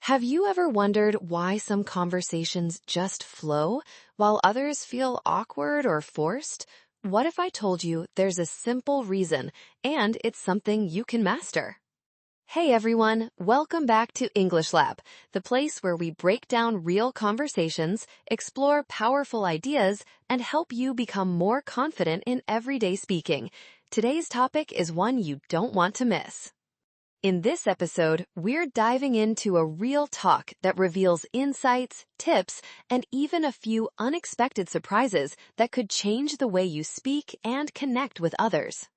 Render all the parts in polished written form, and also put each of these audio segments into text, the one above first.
Have you ever wondered why some conversations just flow while others feel awkward or forced? What if I told you there's a simple reason and it's something you can master? Hey everyone, welcome back to English Lab, the place where we break down real conversations, explore powerful ideas, and help you become more confident in everyday speaking. Today's topic is one you don't want to miss. In this episode, we're diving into a real talk that reveals insights, tips, and even a few unexpected surprises that could change the way you speak and connect with others.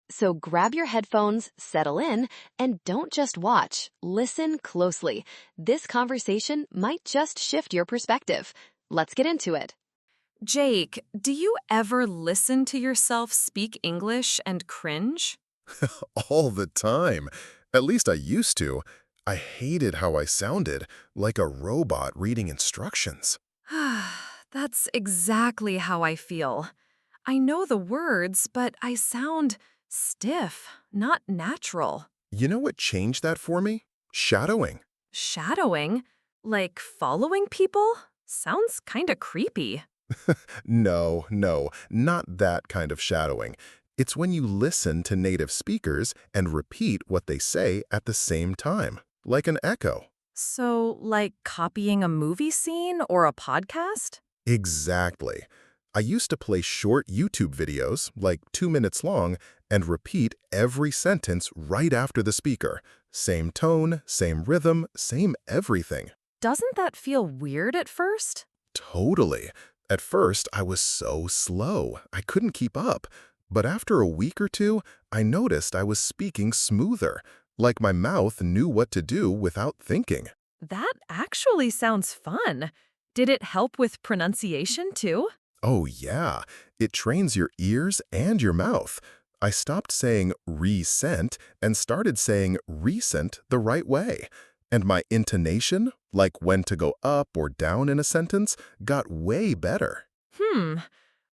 So grab your headphones, settle in, and don't just watch, listen closely. This conversation might just shift your perspective. Let's get into it. Jake, do you ever listen to yourself speak English and cringe? All the time. At least I used to. I hated how I sounded, like a robot reading instructions. That's exactly how I feel. I know the words, but I sound stiff, not natural. You know what changed that for me? Shadowing. Shadowing? Like following people? Sounds kinda creepy. No, not that kind of shadowing. It's when you listen to native speakers and repeat what they say at the same time, like an echo. So, like copying a movie scene or a podcast? Exactly. I used to play short YouTube videos, like 2 minutes long, and repeat every sentence right after the speaker. Same tone, same rhythm, same everything. Doesn't that feel weird at first? Totally. At first, I was so slow, I couldn't keep up. But after a week or two, I noticed I was speaking smoother, like my mouth knew what to do without thinking. That actually sounds fun. Did it help with pronunciation too? Oh yeah, it trains your ears and your mouth. I stopped saying recent and started saying recent the right way. And my intonation, like when to go up or down in a sentence, got way better. Hmm.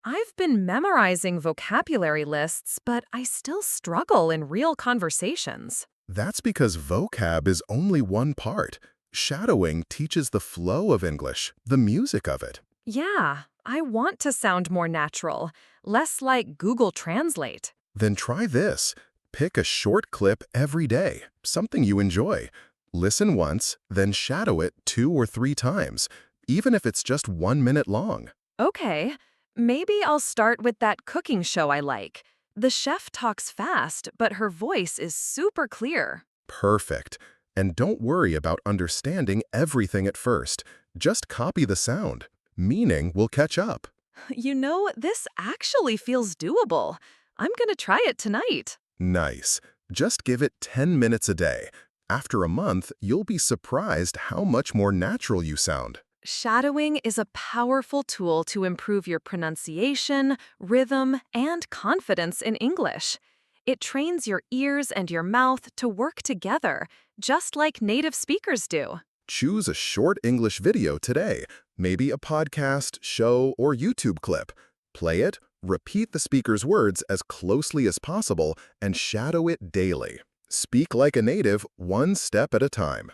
I've been memorizing vocabulary lists, but I still struggle in real conversations. That's because vocab is only one part. Shadowing teaches the flow of English, the music of it. Yeah, I want to sound more natural, less like Google Translate. Then try this. Pick a short clip every day, something you enjoy. Listen once, then shadow it 2 or 3 times, even if it's just 1 minute long. Okay, maybe I'll start with that cooking show I like. The chef talks fast, but her voice is super clear. Perfect. And don't worry about understanding everything at first. Just copy the sound. Meaning will catch up. You know, this actually feels doable. I'm gonna try it tonight. Nice. Just give it 10 minutes a day. After a month, you'll be surprised how much more natural you sound. Shadowing is a powerful tool to improve your pronunciation, rhythm, and confidence in English. It trains your ears and your mouth to work together, just like native speakers do. Choose a short English video today, maybe a podcast, show, or YouTube clip. Play it, repeat the speaker's words as closely as possible, and shadow it daily. Speak like a native, one step at a time.